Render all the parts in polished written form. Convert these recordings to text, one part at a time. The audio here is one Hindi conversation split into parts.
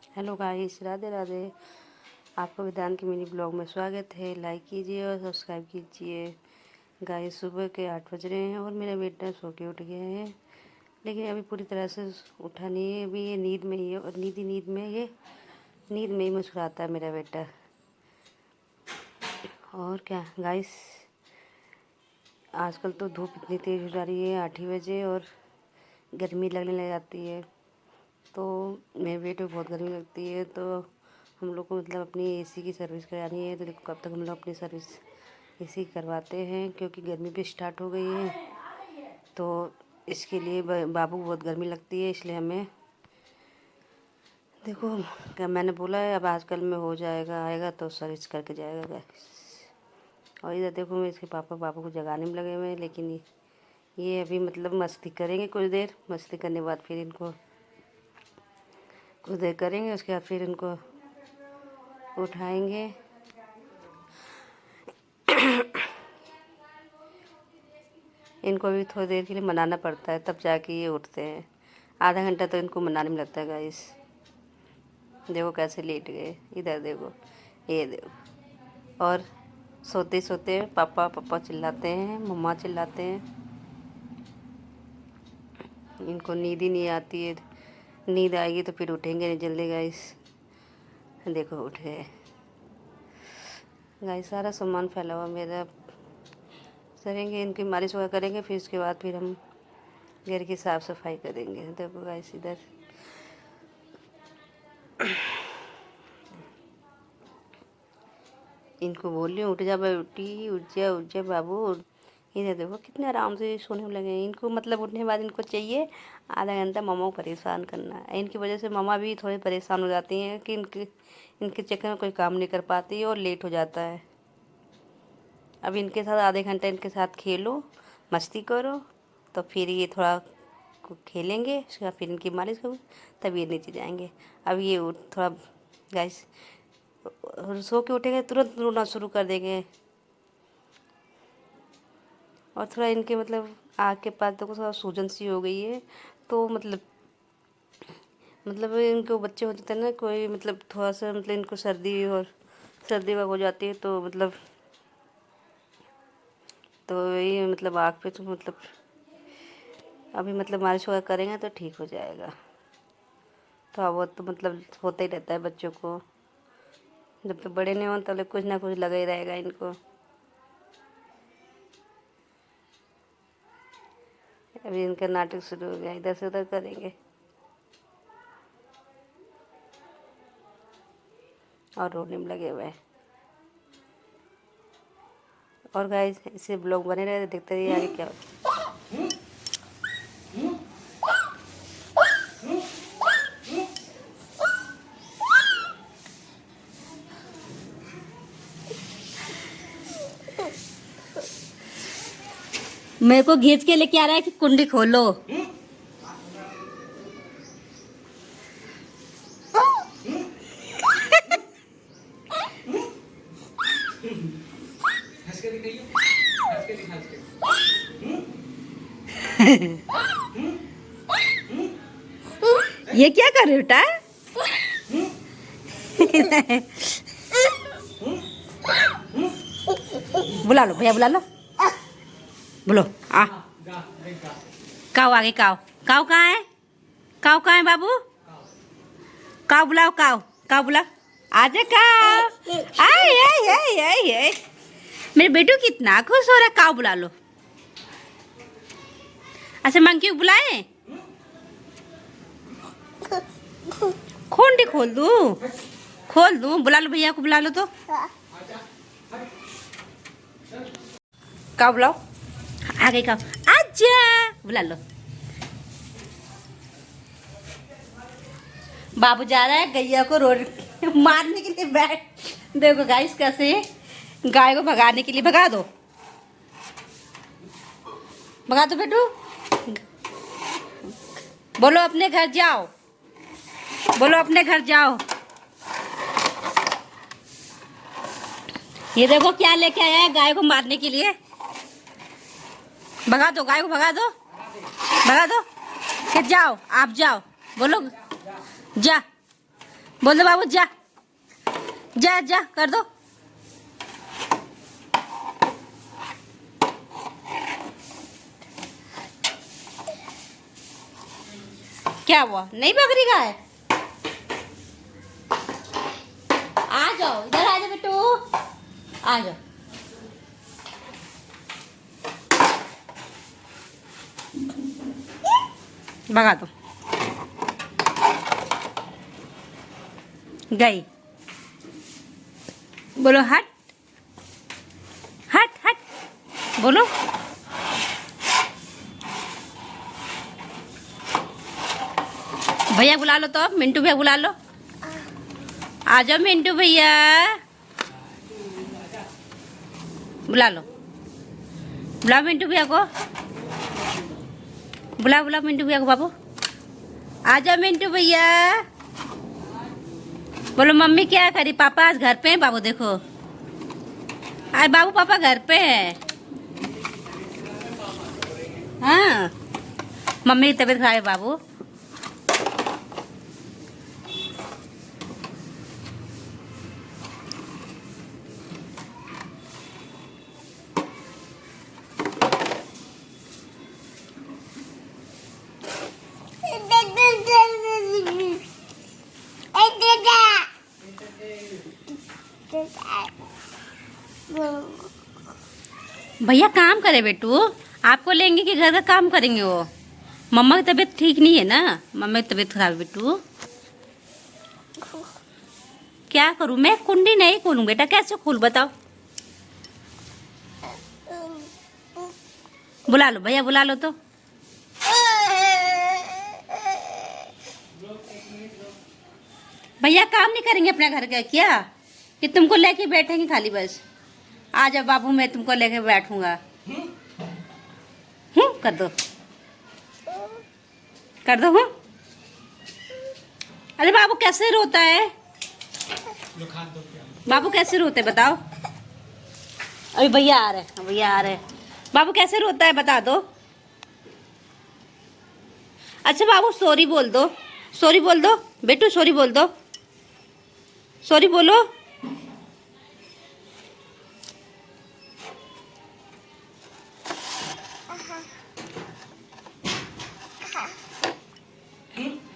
Hello guys, Radhe Radhe. आपको विधान की मिनी ब्लॉग में स्वागत है। लाइक कीजिए और सब्सक्राइब कीजिए। गाइस, सुबह के 8 बज रहे हैं और मेरा बेटा सो के उठ गया है, लेकिन अभी पूरी तरह से उठा नहीं है। अभी ये नींद में ही है और नींद में ही मुस्कुराता है मेरा बेटा। और क्या गाइस, आजकल तो धूप इतनी तेज़ हो जा रही है 8 ही बजे और गर्मी लगने लग जाती है। तो मेरे बेटे को बहुत गर्मी लगती है, तो हम लोग को मतलब अपनी एसी की सर्विस करानी है। तो देखो कब तक हम लोग अपनी सर्विस एसी करवाते हैं, क्योंकि गर्मी भी स्टार्ट हो गई है। तो इसके लिए बाबू को बहुत गर्मी लगती है, इसलिए हमें देखो क्या मैंने बोला है, अब आजकल में हो जाएगा, आएगा तो सर्विस करके जाएगा गाइस। और इधर देखो मैं इसके पापा बाबू को जगाने में लगे हुए हैं, लेकिन ये अभी मतलब मस्ती करेंगे। कुछ देर मस्ती करने के बाद फिर इनको कुछ देर करेंगे, उसके बाद फिर इनको उठाएंगे। इनको भी थोड़ी देर के लिए मनाना पड़ता है, तब जाके ये उठते हैं। आधा घंटा तो इनको मनाने में लगता है गाइस। देखो कैसे लेट गए, इधर देखो, ये देखो। और सोते सोते पापा पापा चिल्लाते हैं, मम्मा चिल्लाते हैं। इनको नींद ही नहीं आती है। नींद आएगी तो फिर उठेंगे नहीं जल्दी गाइस। देखो उठ गए गाइस। सारा सामान फैला हुआ मेरा, करेंगे इनकी मालिश वगैरह करेंगे, फिर उसके बाद फिर हम घर की साफ़ सफाई करेंगे। देखो गाइस, इधर इनको बोल रही हूँ उठ जा भाई, उठ जा बाबू। इधर देखो कितने आराम से सोने में लगे हैं। इनको मतलब उठने के बाद इनको चाहिए आधा घंटा मम्मा को परेशान करना। इनकी वजह से मम्मा भी थोड़ी परेशान हो जाती हैं कि इनके चक्कर में कोई काम नहीं कर पाती और लेट हो जाता है। अब इनके साथ आधे घंटा इनके साथ खेलो, मस्ती करो, तो फिर ये थोड़ा खेलेंगे, उसके बाद फिर इनकी मालिश करो, तब ये नीचे जाएंगे। अब ये थोड़ा गाइस सो के उठेंगे तुरंत रोना शुरू कर देंगे। और थोड़ा इनके मतलब आँख के पास देखो थोड़ा सूजन सी हो गई है। तो मतलब इनको बच्चे हो जाते हैं ना, कोई मतलब थोड़ा सा मतलब इनको सर्दी वगैरह हो जाती है, तो मतलब तो ये मतलब आँख पे तो मतलब अभी मतलब मालिश वगैरह करेंगे तो ठीक हो जाएगा। थोड़ा बहुत तो मतलब होता ही रहता है बच्चों को, जब तक बड़े नहीं हों तब तक कुछ ना कुछ लगा ही रहेगा इनको। अभी इनका नाटक शुरू हो गया, इधर से उधर करेंगे और रोने में लगे हुए हैं। और गाइस इसे ब्लॉग बने रहे, देखते रहिए आगे क्या होता है। मेरे को घींच के लेके आ रहा है कि कुंडी खोलो। ये क्या कर रहे हो बेटा? बुला लो भैया, बुला लो, बोलो आ। काऊ आगे, काऊ काऊ कहाँ है? काऊ कहाँ है बाबू? काऊ बुलाओ, काऊ काऊ बुलाओ, आजा काऊ। आए आए आए आए आए, मेरे बेटू कितना खुश हो रहा है। काऊ बुला लो। अच्छा मंकी को बुलाए, खोंडी खोल दूँ, बुला लो भैया को, बुला लो तो। काऊ बुलाओ, आ गई काऊ, आजा, बुला लो। बाबू जा रहा है गैया को रोड मारने के लिए। बैठ देखो गाइस कैसे गाय को भगाने के लिए, भगा दो बेटू। बोलो अपने घर जाओ, बोलो अपने घर जाओ। ये देखो क्या लेके आया है गाय को मारने के लिए। भगा दो गाय को, भगा दो कि जाओ, आप जाओ, बोलो जा बोल दो बाबू जा जा जा कर दो। क्या हुआ, नहीं बकरी का है? आ जाओ इधर, आ जाओ बेटू, आ जाओ। भगा दो, गई। बोलो हट हट हट, बोलो। भैया बुला लो, तो अब मिंटू भैया बुला लो। आ जाओ मिंटू भैया, बुला लो। बुलाओ मिंटू भैया को, बुला बुला मिंटू भैया को। बाबू आ जाओ मिंटू भैया। बोलो मम्मी क्या करी, पापा आज घर पे हैं। बाबू देखो, आज बाबू पापा घर पे है। हाँ, मम्मी की तबीयत खराब है बाबू। भैया काम करे बेटू, आपको लेंगे कि घर का काम करेंगे? वो मम्मा की तबीयत ठीक नहीं है ना, मम्मा की तबीयत खराब है बेटू। क्या करूं मैं, कुंडी नहीं खोलूं बेटा, कैसे खोल बताओ? बुला लो भैया, बुला लो तो। भैया काम नहीं करेंगे अपने घर का क्या, कि तुमको लेके बैठेंगे खाली बस? आ जाओ बाबू, मैं तुमको लेके बैठूंगा। कर दो, कर दो। अरे बाबू कैसे रोता है, बाबू कैसे रोते बताओ? अभी भैया आ रहे हैं, भैया आ रहे हैं। बाबू कैसे रोता है बता दो। अच्छा बाबू सॉरी बोल दो, सॉरी बोल दो बेटू, सॉरी बोल दो, सॉरी बोलो।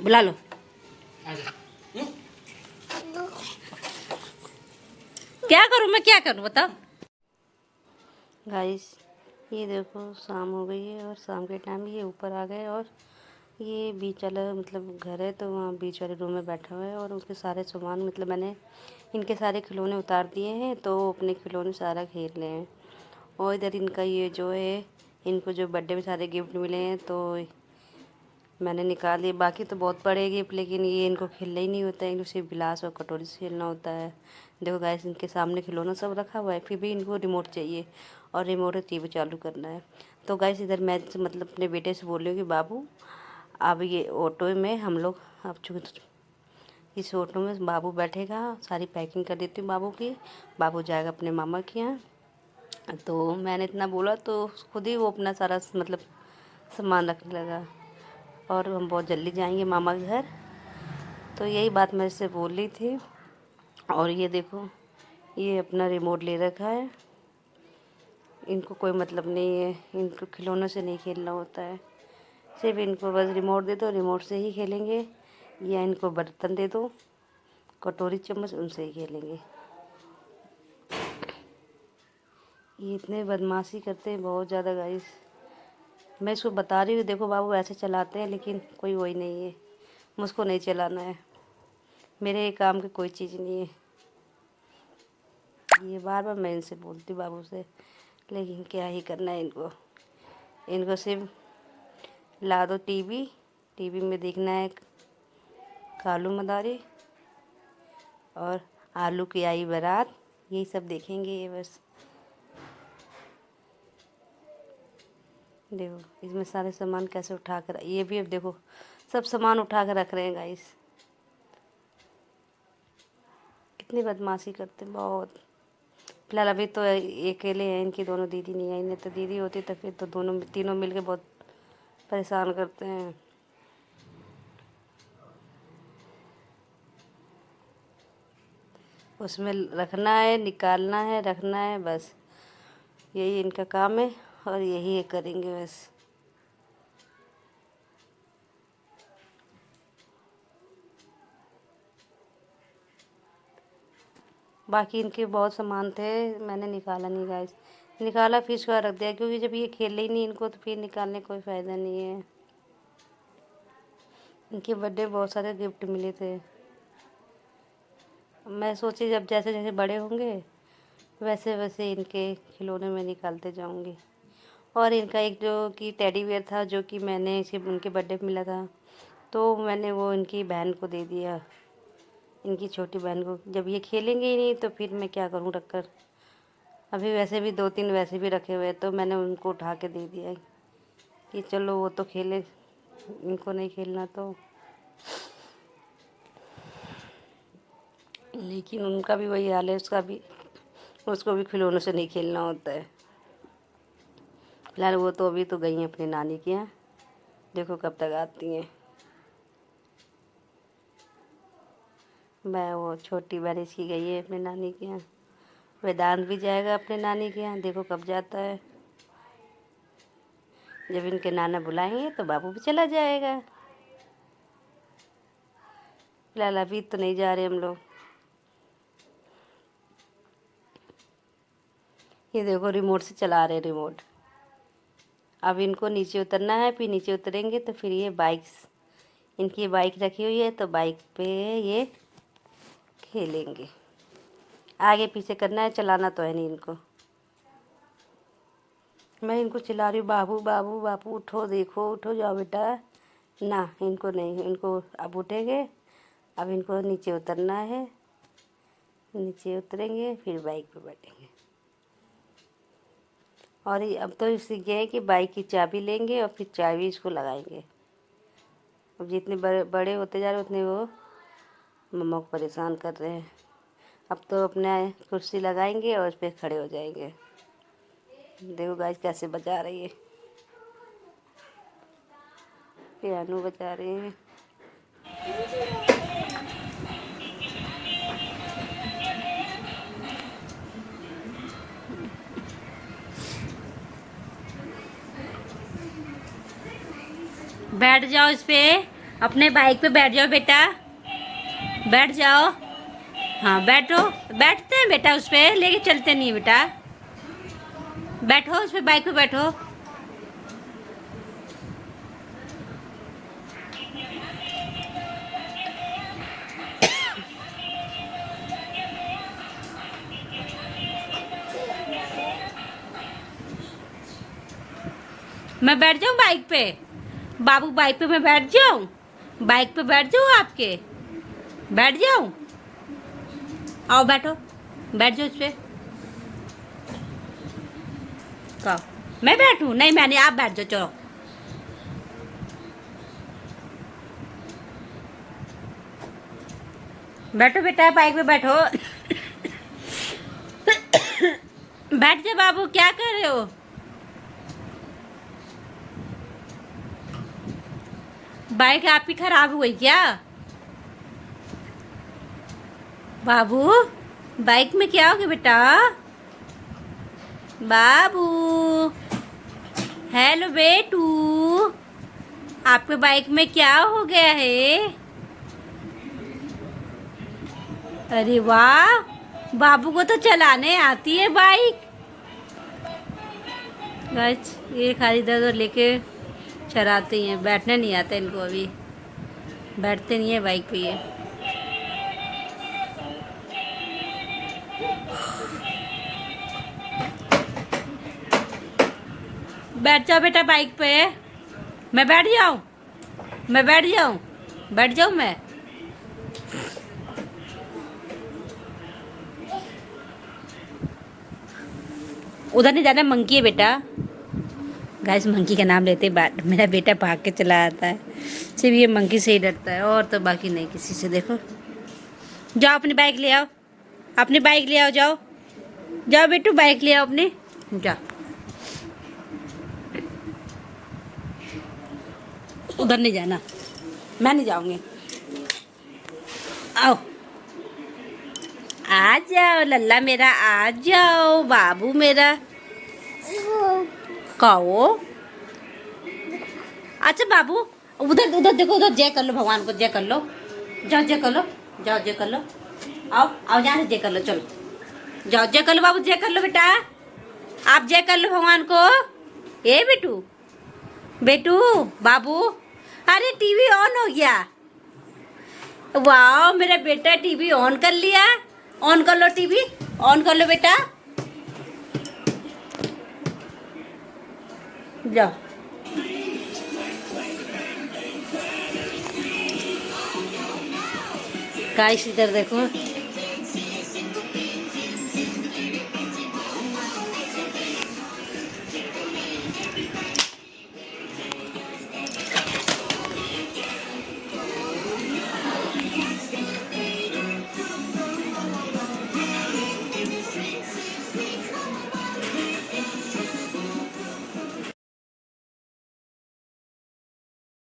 बुला लो। क्या करूं मैं, क्या करूं बताओ? गाइस ये देखो शाम हो गई है और शाम के टाइम ये ऊपर आ गए और ये बीच वाला मतलब घर है, तो वहाँ बीच वाले रूम में बैठा हुआ है और उसके सारे सामान मतलब मैंने इनके सारे खिलौने उतार दिए हैं, तो वो अपने खिलौने सारा खेल रहे हैं। और इधर इनका ये जो है, इनको जो बर्थडे में सारे गिफ्ट मिले हैं तो मैंने निकाल दिए। बाकी तो बहुत बड़े गिफ्ट, लेकिन ये इनको खेलना ही नहीं होता है, इनको सिर्फ गिलास और कटोरी से खेलना होता है। देखो गाइस इनके सामने खिलौना सब रखा हुआ है, फिर भी इनको रिमोट चाहिए और रिमोट से टीवी चालू करना है। तो गाइस इधर मैं मतलब अपने बेटे से बोल रही हूँ कि बाबू अब ये ऑटो में हम लोग, अब चूँकि इस ऑटो में बाबू बैठेगा, सारी पैकिंग कर देती हूँ बाबू की। बाबू जाएगा अपने मामा के यहाँ। तो मैंने इतना बोला तो खुद ही वो अपना सारा मतलब सामान रखने लगा और हम बहुत जल्दी जाएंगे मामा के घर। तो यही बात मैं इससे बोल रही थी। और ये देखो ये अपना रिमोट ले रखा है, इनको कोई मतलब नहीं है, इनको खिलौनों से नहीं खेलना होता है, सिर्फ इनको बस रिमोट दे दो, रिमोट से ही खेलेंगे, या इनको बर्तन दे दो कटोरी चम्मच, उनसे ही खेलेंगे। ये इतने बदमाशी करते हैं बहुत ज़्यादा गाइस। मैं इसको बता रही हूँ देखो बाबू ऐसे चलाते हैं, लेकिन कोई वही नहीं है, मुझको नहीं चलाना है, मेरे ये काम की कोई चीज़ नहीं है। ये बार बार मैं इनसे बोलती बाबू से, लेकिन क्या ही करना है इनको, इनको सिर्फ ला दो टीवी, टीवी में देखना है कालू मदारी और आलू की आई बारात, यही सब देखेंगे ये बस। देखो इसमें सारे सामान कैसे उठा कर, ये भी अब देखो सब सामान उठा कर रख रहे हैं गाइस, कितनी बदमाशी करते हैं बहुत। फिलहाल अभी तो अकेले हैं, इनकी दोनों दीदी नहीं आई, नहीं तो दीदी होती तो फिर तो दोनों तीनों मिलके बहुत परेशान करते हैं। उसमें रखना है, निकालना है, रखना है, बस यही इनका काम है और यही ये करेंगे बस। बाकी इनके बहुत सामान थे, मैंने निकाला नहीं गाइस, निकाला फिर उसका रख दिया, क्योंकि जब ये खेले ही नहीं इनको तो फिर निकालने कोई फ़ायदा नहीं है। इनके बर्थडे बहुत सारे गिफ्ट मिले थे। मैं सोची जब जैसे जैसे बड़े होंगे वैसे वैसे इनके खिलौने में निकालते जाऊंगी। और इनका एक जो कि टेडी बियर था, जो कि मैंने इसे उनके बर्थडे पे मिला था, तो मैंने वो इनकी बहन को दे दिया, इनकी छोटी बहन को। जब ये खेलेंगे ही नहीं तो फिर मैं क्या करूं रख कर। अभी वैसे भी 2-3 वैसे भी रखे हुए, तो मैंने उनको उठा के दे दिया कि चलो वो तो खेले, इनको नहीं खेलना तो। लेकिन उनका भी वही हाल है, उसको भी खिलौनों से नहीं खेलना होता है। फिलहाल वो तो अभी तो गई हैं अपनी नानी के यहाँ, देखो कब तक आती हैं। मैं वो छोटी बहन इसकी गई है अपनी नानी के यहाँ, वेदांत भी जाएगा अपने नानी के यहाँ, देखो कब जाता है। जब इनके नाना बुलाएंगे तो बाबू भी चला जाएगा। फिलहाल अभी तो नहीं जा रहे हम लोग। ये देखो रिमोट से चला रहे रिमोट। अब इनको नीचे उतरना है, फिर नीचे उतरेंगे तो फिर ये इनकी बाइक रखी हुई है तो बाइक पे ये खेलेंगे। आगे पीछे करना है, चलाना तो है नहीं इनको। मैं इनको चिल्ला रही हूँ, बाबू बाबू बाबू उठो, देखो उठो जाओ बेटा। ना इनको नहीं, इनको अब उठेंगे, अब इनको नीचे उतरना है, नीचे उतरेंगे फिर बाइक पे बैठेंगे। और ये अब तो सीख गए हैं कि बाइक की चाबी लेंगे और फिर चाबी इसको लगाएंगे। अब जितने बड़े बड़े होते जा रहे उतने वो मम्मा को परेशान कर रहे हैं। अब तो अपने कुर्सी लगाएंगे और उस पर खड़े हो जाएंगे। देखो गाइस कैसे बजा रही है, पियानो बजा रहे हैं। बैठ जाओ इस पे, अपने बाइक पे बैठ जाओ बेटा, बैठ जाओ। हाँ बैठो, बैठते हैं बेटा, उस पे लेके चलते नहीं है बेटा, बैठो उस पे, बाइक पे बैठो। मैं बैठ जाऊँ बाइक पे, बाबू बाइक पे मैं बैठ जाऊँ, बाइक पे बैठ जाऊँ आपके, बैठ जाऊँ, आओ बैठो, बैठ जाओ इस पे। कहो मैं बैठूँ? नहीं मैं नहीं, आप बैठ जाओ, चलो बैठो बेटा, बाइक पे बैठो। बैठ जा बाबू, क्या कर रहे हो? बाइक आपकी खराब हुई क्या बाबू? बाइक में क्या हो गया बेटा? बाबू हेलो बेटू, आपके बाइक में क्या हो गया है? अरे वाह, बाबू को तो चलाने आती है बाइक। गाइस ये खाली इधर उधर लेके चलाते हैं, बैठने नहीं आता इनको, अभी बैठते नहीं है बाइक पे ये। बैठ जाओ बेटा बाइक पे, मैं बैठ जाऊँ, मैं बैठ जाऊँ, बैठ जाऊँ मैं। उधर नहीं जाना, मंकी है बेटा। गाइस मंकी का नाम लेते बात मेरा बेटा भाग के चला आता है, सिर्फ ये मंकी से ही डरता है और तो बाकी नहीं किसी से। देखो जाओ अपनी बाइक ले आओ, अपनी बाइक ले आओ, जाओ जाओ बेटू बाइक ले आओ अपनी, जाओ। उधर नहीं जाना, मैं नहीं जाऊंगी, आओ आ जाओ लल्ला मेरा, आ जाओ बाबू मेरा। कहो अच्छा बाबू, उधर उधर देखो, उधर जय कर लो, भगवान को जय कर लो, जाओ जय कर लो, जाओ जय कर लो, आओ आओ यहाँ से जय कर लो, चलो जाओ जय कर लो बाबू, जय कर लो बेटा, आप जय कर लो भगवान को। ए बेटू, बेटू बाबू, अरे टीवी ऑन हो गया। वाह मेरा बेटा टीवी ऑन कर लिया। ऑन कर लो टीवी, ऑन कर लो बेटा, जाओ। गाइस इधर देखो,